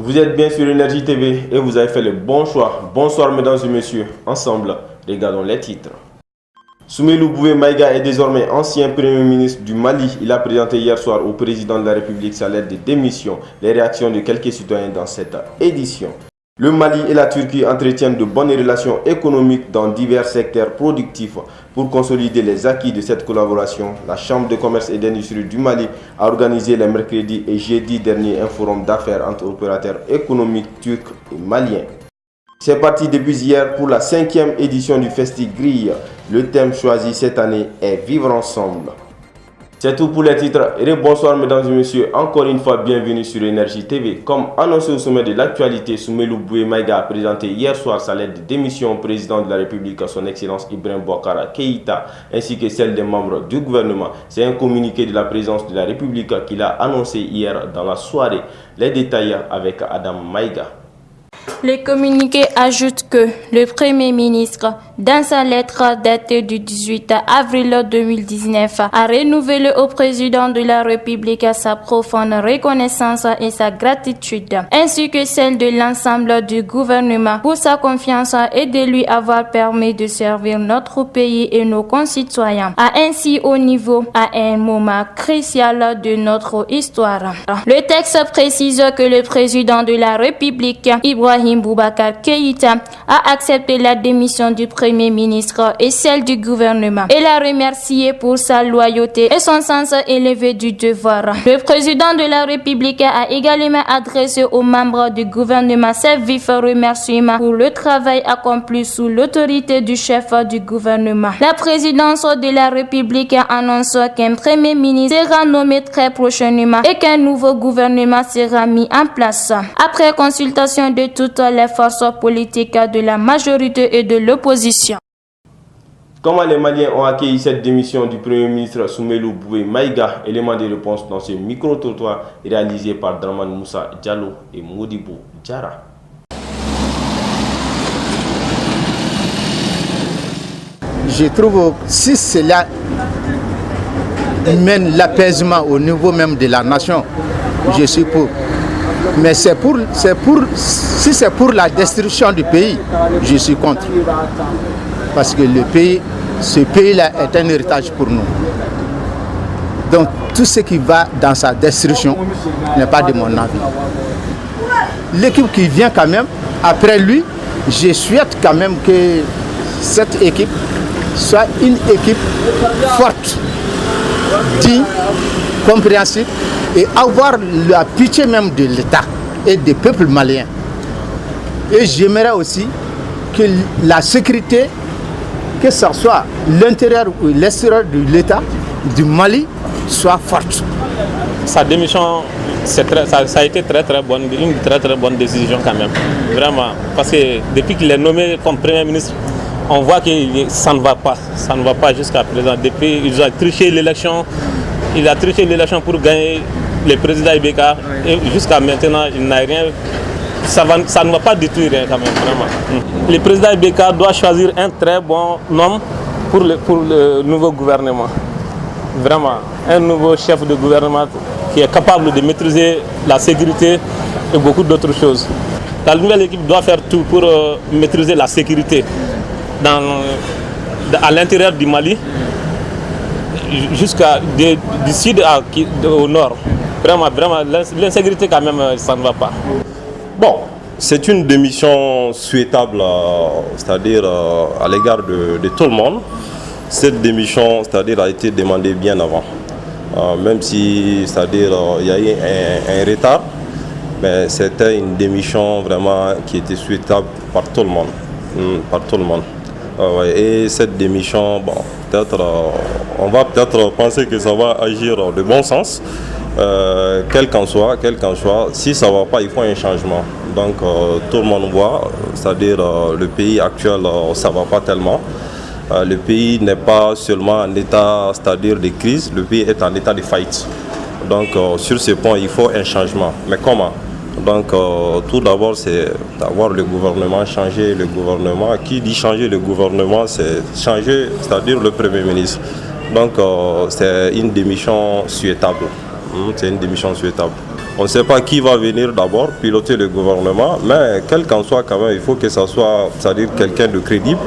Vous êtes bien sur Énergie TV et vous avez fait le bon choix. Bonsoir mesdames et messieurs. Ensemble, regardons les titres. Soumeylou Boué Maïga est désormais ancien Premier ministre du Mali. Il a présenté hier soir au président de la République sa lettre de démission. Les réactions de quelques citoyens dans cette édition. Le Mali et la Turquie entretiennent de bonnes relations économiques dans divers secteurs productifs. Pour consolider les acquis de cette collaboration, la Chambre de commerce et d'industrie du Mali a organisé les mercredis et jeudi dernier un forum d'affaires entre opérateurs économiques turcs et maliens. C'est parti depuis hier pour la 5e édition du FestiGrille. Le thème choisi cette année est Vivre ensemble. C'est tout pour les titres. Et bonsoir mesdames et messieurs, encore une fois bienvenue sur Énergie TV. Comme annoncé au sommet de l'actualité, Soumeylou Boué Maïga a présenté hier soir sa lettre de démission au président de la République, son Excellence Ibrahim Boubacar Keïta, ainsi que celle des membres du gouvernement. C'est un communiqué de la présidence de la République qu'il a annoncé hier dans la soirée. Les détails avec Adam Maïga. Le communiqué ajoute que le Premier ministre, dans sa lettre datée du 18 avril 2019, a renouvelé au président de la République sa profonde reconnaissance et sa gratitude, ainsi que celle de l'ensemble du gouvernement pour sa confiance et de lui avoir permis de servir notre pays et nos concitoyens, ainsi au niveau à un moment crucial de notre histoire. Le texte précise que le président de la République, Ibrahim Boubacar Keïta, a accepté la démission du Premier ministre et celle du gouvernement et l'a remercié pour sa loyauté et son sens élevé du devoir. Le président de la République a également adressé aux membres du gouvernement ses vifs remerciements pour le travail accompli sous l'autorité du chef du gouvernement. La présidence de la République annonce qu'un Premier ministre sera nommé très prochainement et qu'un nouveau gouvernement sera mis en place. Après consultation de toutes les forces politiques de la majorité et de l'opposition. Comment les Maliens ont accueilli cette démission du Premier ministre Soumeylou Boué Maïga? Élément de réponse dans ce micro-trottoir réalisé par Draman Moussa Diallo et Modibo Diara. Je trouve que si cela mène l'apaisement au niveau même de la nation, je suis pour. Mais si c'est pour la destruction du pays, je suis contre. Parce que ce pays-là est un héritage pour nous. Donc tout ce qui va dans sa destruction n'est pas de mon avis. L'équipe qui vient quand même, après lui, je souhaite quand même que cette équipe soit une équipe forte, digne, compréhensible, et avoir la pitié même de l'État et des peuples maliens. Et j'aimerais aussi que la sécurité, que ce soit l'intérieur ou l'extérieur de l'État, du Mali, soit forte. Sa démission, ça a été une très bonne décision quand même. Vraiment. Parce que depuis qu'il est nommé comme Premier ministre, on voit que ça ne va pas. Ça ne va pas jusqu'à présent. Depuis qu'ils ont triché l'élection, il a triché l'élection pour gagner le président Ibeka et jusqu'à maintenant il n'a rien. Ça ne va pas du tout rien quand même, vraiment. Le président Ibeka doit choisir un très bon homme pour le nouveau gouvernement. Vraiment, un nouveau chef de gouvernement qui est capable de maîtriser la sécurité et beaucoup d'autres choses. La nouvelle équipe doit faire tout pour maîtriser la sécurité à l'intérieur du Mali, jusqu'à du sud au nord. Vraiment, l'insécurité quand même, ça ne va pas. Bon, c'est une démission souhaitable, c'est-à-dire à l'égard de tout le monde. Cette démission, c'est-à-dire, a été demandée bien avant. Même si, c'est-à-dire, il y a eu un retard, mais c'était une démission vraiment qui était souhaitable par tout le monde. Par tout le monde. Et cette démission, bon, peut-être, on va peut-être penser que ça va agir de bon sens. Quel qu'en soit, si ça ne va pas, il faut un changement. Donc tout le monde voit, c'est-à-dire le pays actuel, ça ne va pas tellement. Le pays n'est pas seulement en état, c'est-à-dire de crise, le pays est en état de faillite. Donc sur ce point, il faut un changement. Mais comment? Donc tout d'abord, c'est d'avoir le gouvernement, changer le gouvernement. Qui dit changer le gouvernement, c'est changer, c'est-à-dire le Premier ministre. Donc c'est une démission souhaitable. C'est une démission souhaitable. On ne sait pas qui va venir d'abord piloter le gouvernement, mais quel qu'en soit quand même, il faut que ça soit, c'est-à-dire quelqu'un de crédible.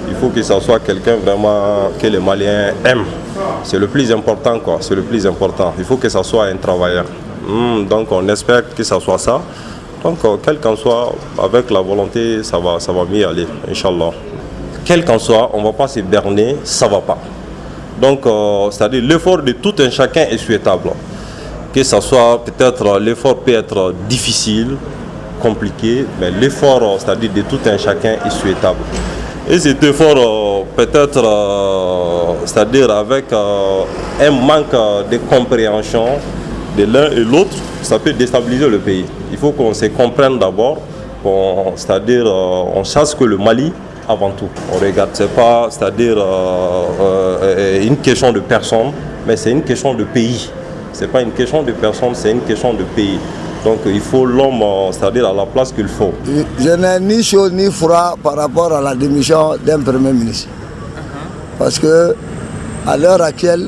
Il faut que ça soit quelqu'un vraiment que les Maliens aiment. C'est le plus important, quoi. C'est le plus important. Il faut que ça soit un travailleur. Donc on espère que ça soit ça. Donc quel qu'en soit, avec la volonté, ça va mieux aller, Inch'Allah. Quel qu'en soit, on ne va pas se berner, ça ne va pas. Donc c'est-à-dire l'effort de tout un chacun est souhaitable. Que ça soit peut-être, l'effort peut être difficile, compliqué, mais l'effort, c'est-à-dire de tout un chacun est souhaitable. Et cet effort, peut-être, c'est-à-dire avec un manque de compréhension de l'un et l'autre, ça peut déstabiliser le pays. Il faut qu'on se comprenne d'abord, c'est-à-dire on sache que le Mali, avant tout, on regarde, c'est pas, c'est-à-dire une question de personne, mais c'est une question de pays. C'est pas une question de personne, c'est une question de pays. Donc il faut l'homme, c'est-à-dire à la place qu'il faut. Je n'ai ni chaud ni froid par rapport à la démission d'un Premier ministre. Parce que à l'heure actuelle,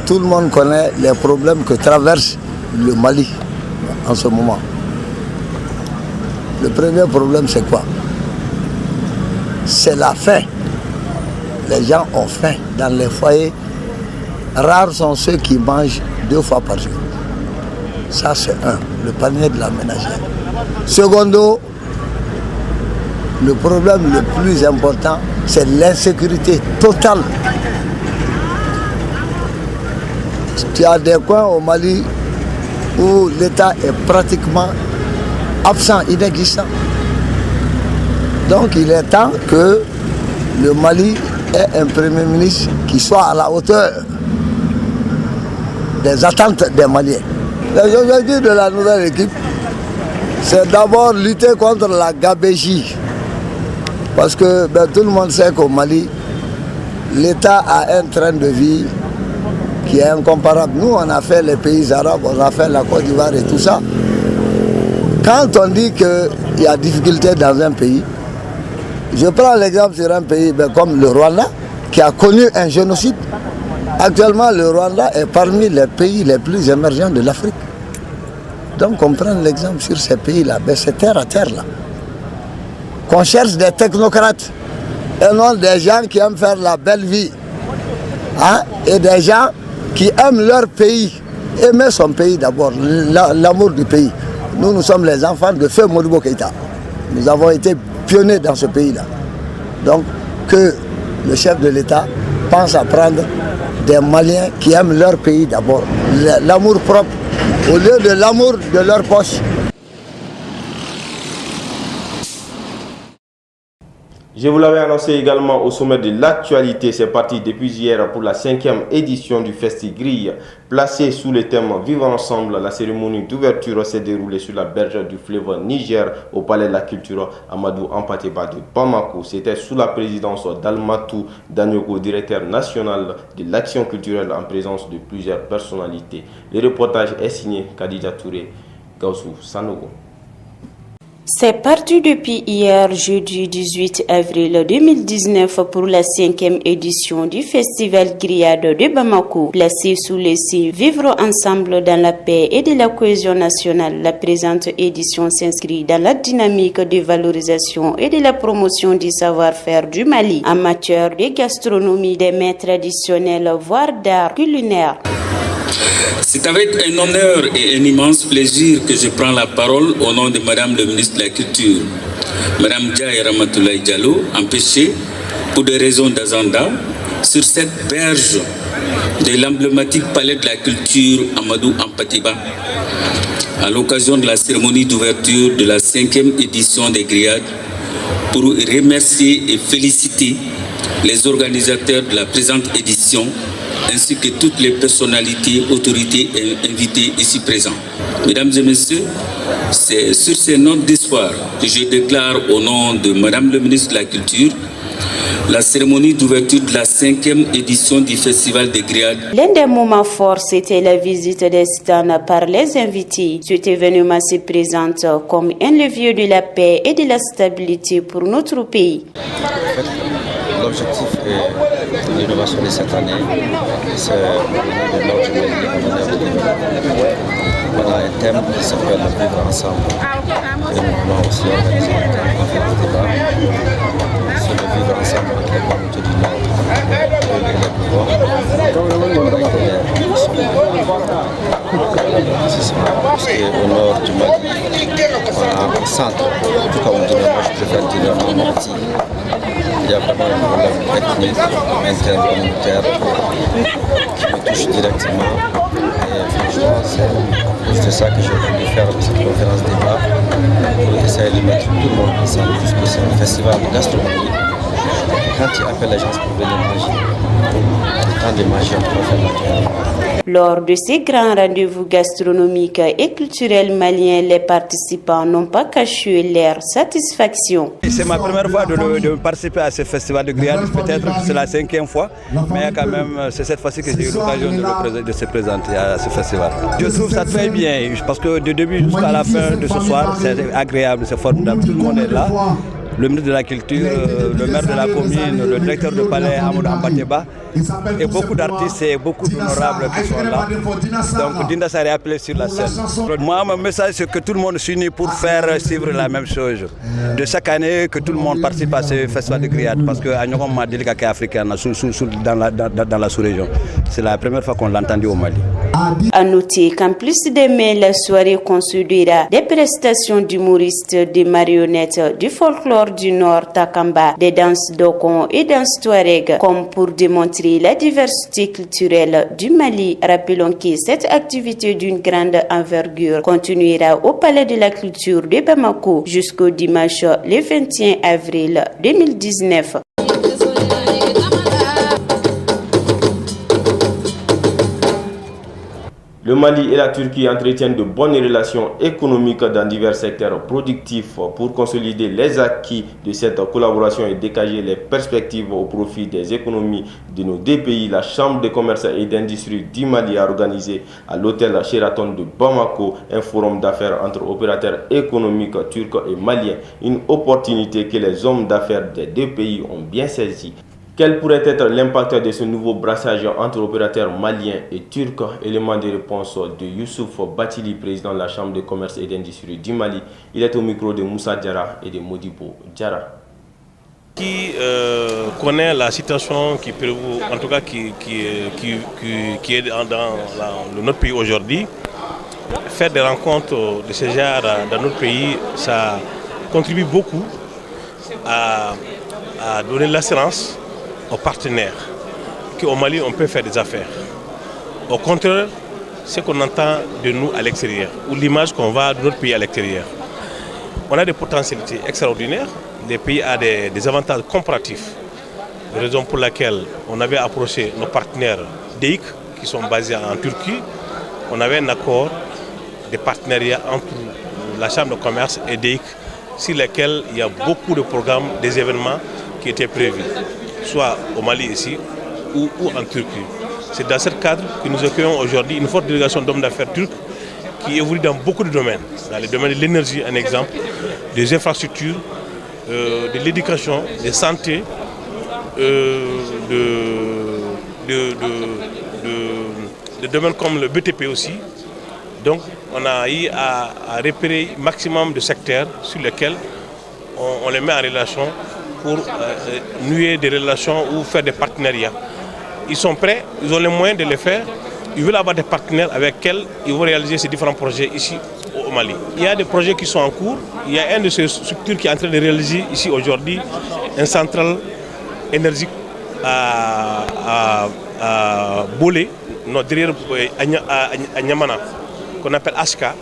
tout le monde connaît les problèmes que traverse le Mali en ce moment. Le premier problème, c'est quoi? C'est la faim. Les gens ont faim dans les foyers. Rares sont ceux qui mangent 2 fois par jour. Ça, c'est le panier de la ménagère. Secondo, le problème le plus important, c'est l'insécurité totale. Tu as des coins au Mali où l'État est pratiquement absent, inexistant. Donc il est temps que le Mali ait un Premier ministre qui soit à la hauteur des attentes des Maliens. L'objectif de la nouvelle équipe, c'est d'abord lutter contre la gabégie. Parce que tout le monde sait qu'au Mali, l'État a un train de vie qui est incomparable. Nous, on a fait les pays arabes, on a fait la Côte d'Ivoire et tout ça. Quand on dit qu'il y a difficulté dans un pays, je prends l'exemple sur un pays comme le Rwanda, qui a connu un génocide. Actuellement, le Rwanda est parmi les pays les plus émergents de l'Afrique. Donc, on prend l'exemple sur ces pays-là, c'est terre à terre là. Qu'on cherche des technocrates et non des gens qui aiment faire la belle vie. Et des gens qui aiment leur pays. Aimer son pays d'abord, l'amour du pays. Nous sommes les enfants de Feu Modibo Keïta. Nous avons été pionniers dans ce pays-là. Donc, que le chef de l'État pense à prendre des Maliens qui aiment leur pays d'abord, l'amour propre, au lieu de l'amour de leur poche. Je vous l'avais annoncé également au sommet de l'actualité. C'est parti depuis hier pour la 5e édition du Festi-Grille. Placée sous le thème « Vivre ensemble », la cérémonie d'ouverture s'est déroulée sur la berge du fleuve Niger au Palais de la Culture Amadou Hampâté-Bâ de Bamako. C'était sous la présidence d'Almatou Danyoko, directeur national de l'action culturelle en présence de plusieurs personnalités. Le reportage est signé Khadija Touré, Gaussou Sanogo. C'est parti depuis hier, jeudi 18 avril 2019, pour la 5e édition du Festival Grillade de Bamako. Placé sous le signe Vivre ensemble dans la paix et de la cohésion nationale, la présente édition s'inscrit dans la dynamique de valorisation et de la promotion du savoir-faire du Mali en matière de gastronomie, des mets traditionnels, voire d'art culinaire. C'est avec un honneur et un immense plaisir que je prends la parole au nom de Madame le ministre de la Culture, Madame Diaye Ramatoulaye Diallo, empêchée pour des raisons d'agenda sur cette berge de l'emblématique palais de la culture Amadou Hampâté-Bâ à l'occasion de la cérémonie d'ouverture de la 5e édition des Grillades pour remercier et féliciter les organisateurs de la présente édition ainsi que toutes les personnalités, autorités et invités ici présents. Mesdames et messieurs, c'est sur ces notes d'espoir que je déclare au nom de Madame le ministre de la Culture la cérémonie d'ouverture de la 5e édition du Festival des Grillades. L'un des moments forts, c'était la visite des stands par les invités. Cet événement se présente comme un levier de la paix et de la stabilité pour notre pays. l'objectif de l'innovation de cette année, c'est de l'ordre du Mali. On a un thème qui s'appelle Vivre ensemble. Et nous allons aussi organiser un conférence débat sur le vivre ensemble avec les communautés du Nord et les pouvoirs parce qu'au nord du Mali, on a un centre, en tout cas on dirait, moi je préfère dire en Mauritanie. Il y a vraiment un problème ethnique, intercommunautaire qui me touche directement. Et franchement, c'est ça que j'ai voulu faire de cette conférence débat pour essayer de mettre tout le monde ensemble, puisque c'est un festival de gastronomie. Quand tu appelles les gens pour venir manger, quand des manger, on peut faire la. Lors de ces grands rendez-vous gastronomiques et culturels maliens, les participants n'ont pas caché leur satisfaction. C'est ma première fois de participer à ce festival de grillade, peut-être que c'est la 5e fois, mais quand même c'est cette fois-ci que j'ai eu l'occasion de se présenter à ce festival. Je trouve ça très bien, parce que du début jusqu'à la fin de ce soir, c'est agréable, c'est formidable, tout le monde est là. Le ministre de la Culture, le maire de la commune, le directeur de palais Amadou Ambateba, et beaucoup d'artistes et beaucoup d'honorables qui sont là. Donc Dinda Sari est appelé sur la scène. Moi, mon message, c'est que tout le monde s'unit pour faire suivre la même chose. De chaque année, que tout le monde participe à ce festival de grillade, parce qu'à Nyogom m'a dit qu'il africain dans la sous-région. C'est la première fois qu'on l'a entendu au Mali. À noter qu'en plus d'aimer la soirée considérera des prestations d'humoristes, des marionnettes, du folklore du Nord Takamba, des danses Dokon et danses Touareg, comme pour démontrer la diversité culturelle du Mali. Rappelons que cette activité d'une grande envergure continuera au Palais de la Culture de Bamako jusqu'au dimanche le 21 avril 2019. Le Mali et la Turquie entretiennent de bonnes relations économiques dans divers secteurs productifs. Pour consolider les acquis de cette collaboration et dégager les perspectives au profit des économies de nos deux pays, la Chambre de commerce et d'industrie du Mali a organisé à l'hôtel Sheraton de Bamako un forum d'affaires entre opérateurs économiques turcs et maliens. Une opportunité que les hommes d'affaires des deux pays ont bien saisie. Quel pourrait être l'impact de ce nouveau brassage entre opérateurs maliens et turcs? Élément de réponse de Youssouf Batili, président de la Chambre de commerce et d'industrie du Mali. Il est au micro de Moussa Diarra et de Modibo Diarra. Qui connaît la situation qui prévaut, en tout cas qui est dans notre pays aujourd'hui, faire des rencontres de ce genre dans notre pays, ça contribue beaucoup à donner l'assurance aux partenaires qu'au Mali on peut faire des affaires. Au contraire, ce qu'on entend de nous à l'extérieur, ou l'image qu'on va de notre pays à l'extérieur. On a des potentialités extraordinaires, le pays a des avantages comparatifs, raison pour laquelle on avait approché nos partenaires DEIC qui sont basés en Turquie. On avait un accord de partenariat entre la Chambre de commerce et DEIC sur lesquels il y a beaucoup de programmes, des événements qui étaient prévus, soit au Mali ici ou en Turquie. C'est dans ce cadre que nous accueillons aujourd'hui une forte délégation d'hommes d'affaires turcs qui évoluent dans beaucoup de domaines. Dans les domaines de l'énergie, un exemple, des infrastructures, de l'éducation, de santé, de domaines comme le BTP aussi. Donc on a eu à repérer un maximum de secteurs sur lesquels on les met en relation pour nouer des relations ou faire des partenariats. Ils sont prêts, ils ont les moyens de le faire. Ils veulent avoir des partenaires avec lesquels ils vont réaliser ces différents projets ici au Mali. Il y a des projets qui sont en cours. Il y a une de ces structures qui est en train de réaliser ici aujourd'hui une centrale énergique à Bolé, derrière à Nyamana, qu'on appelle Ashka.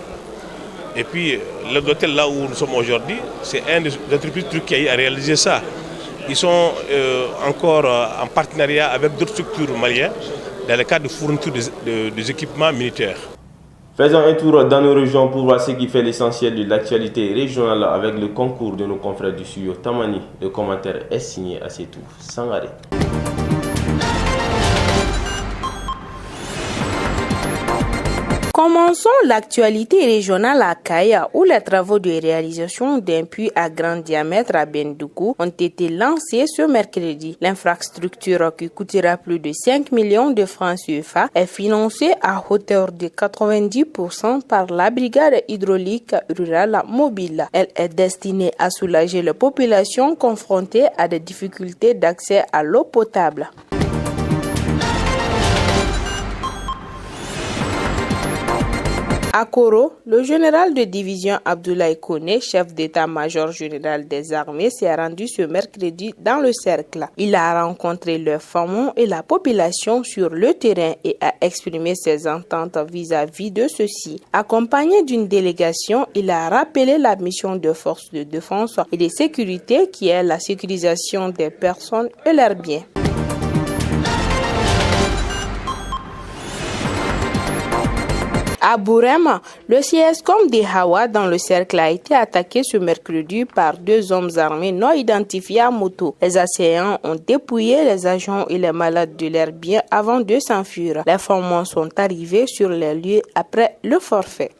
Et puis l'hôtel là où nous sommes aujourd'hui, c'est une des entreprises qui a eu à réaliser ça. Ils sont encore en partenariat avec d'autres structures maliennes dans le cadre de fourniture des équipements militaires. Faisons un tour dans nos régions pour voir ce qui fait l'essentiel de l'actualité régionale avec le concours de nos confrères du studio Tamani. Le commentaire est signé à Setou Sangaré. Commençons l'actualité régionale à Kaya, où les travaux de réalisation d'un puits à grand diamètre à Bendoukou ont été lancés ce mercredi. L'infrastructure, qui coûtera plus de 5 millions de francs CFA, est financée à hauteur de 90% par la brigade hydraulique rurale mobile. Elle est destinée à soulager les populations confrontées à des difficultés d'accès à l'eau potable. À Koro, le général de division Abdoulaye Kone, chef d'état-major général des armées, s'est rendu ce mercredi dans le cercle. Il a rencontré les femmes et la population sur le terrain et a exprimé ses ententes vis-à-vis de ceux-ci. Accompagné d'une délégation, il a rappelé la mission de forces de défense et de sécurité qui est la sécurisation des personnes et leurs biens. À Bourema, le CSCOM de Hawa dans le cercle a été attaqué ce mercredi par 2 hommes armés non identifiés à moto. Les assaillants ont dépouillé les agents et les malades de leurs biens avant de s'enfuir. Les forces sont arrivés sur les lieux après le forfait.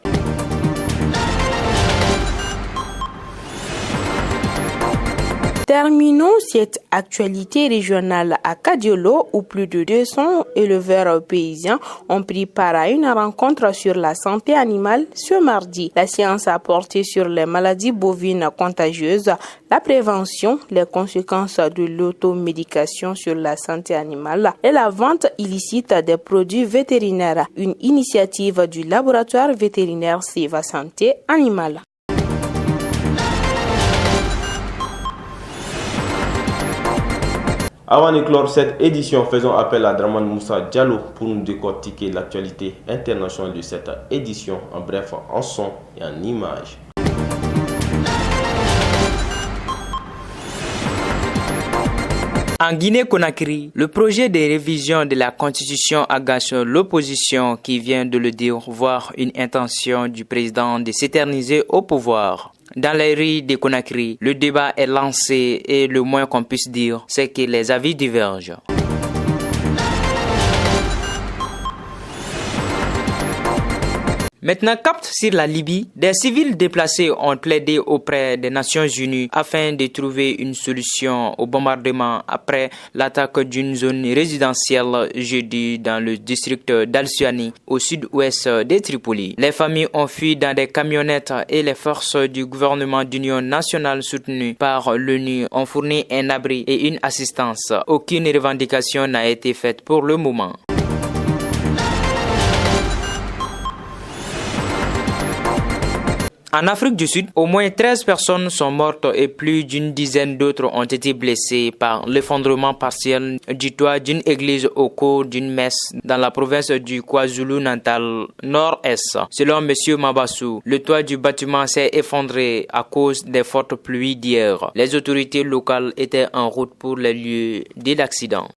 Terminons cette actualité régionale à Kadiolo où plus de 200 éleveurs paysans ont pris part à une rencontre sur la santé animale ce mardi. La séance a porté sur les maladies bovines contagieuses, la prévention, les conséquences de l'automédication sur la santé animale et la vente illicite des produits vétérinaires, une initiative du laboratoire vétérinaire Seva Santé Animale. Avant de clore cette édition, faisons appel à Draman Moussa Diallo pour nous décortiquer l'actualité internationale de cette édition, en bref, en son et en images. En Guinée-Conakry, le projet de révision de la Constitution agace l'opposition qui vient de le dire, voire une intention du président de s'éterniser au pouvoir. Dans les rues de Conakry, le débat est lancé et le moins qu'on puisse dire, c'est que les avis divergent. Maintenant, cap sur la Libye, des civils déplacés ont plaidé auprès des Nations Unies afin de trouver une solution au bombardement après l'attaque d'une zone résidentielle jeudi dans le district d'Al-Suani, au sud-ouest de Tripoli. Les familles ont fui dans des camionnettes et les forces du gouvernement d'union nationale soutenues par l'ONU ont fourni un abri et une assistance. Aucune revendication n'a été faite pour le moment. En Afrique du Sud, au moins 13 personnes sont mortes et plus d'une dizaine d'autres ont été blessées par l'effondrement partiel du toit d'une église au cours d'une messe dans la province du KwaZulu-Natal nord-est. Selon M. Mabassou, le toit du bâtiment s'est effondré à cause des fortes pluies d'hier. Les autorités locales étaient en route pour les lieux de l'accident.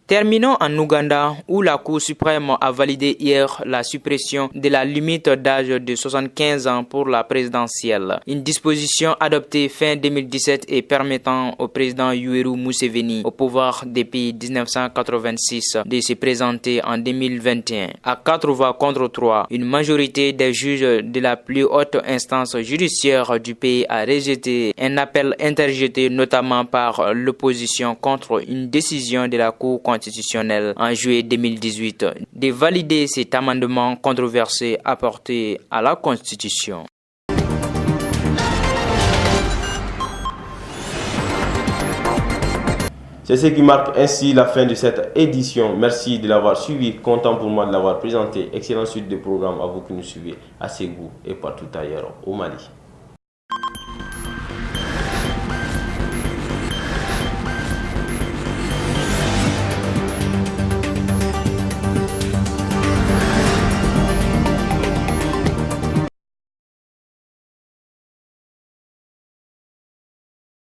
Terminons en Ouganda où la Cour suprême a validé hier la suppression de la limite d'âge de 75 ans pour la présidentielle. Une disposition adoptée fin 2017 et permettant au président Yoweri Museveni au pouvoir depuis 1986 de se présenter en 2021. À 4 voix contre 3, une majorité des juges de la plus haute instance judiciaire du pays a rejeté un appel interjeté notamment par l'opposition contre une décision de la Cour constitutionnelle en juillet 2018 de valider cet amendement controversé apporté à la Constitution. C'est ce qui marque ainsi la fin de cette édition. Merci de l'avoir suivi. Content pour moi de l'avoir présenté. Excellente suite de programmes à vous qui nous suivez à Ségou et partout ailleurs au Mali.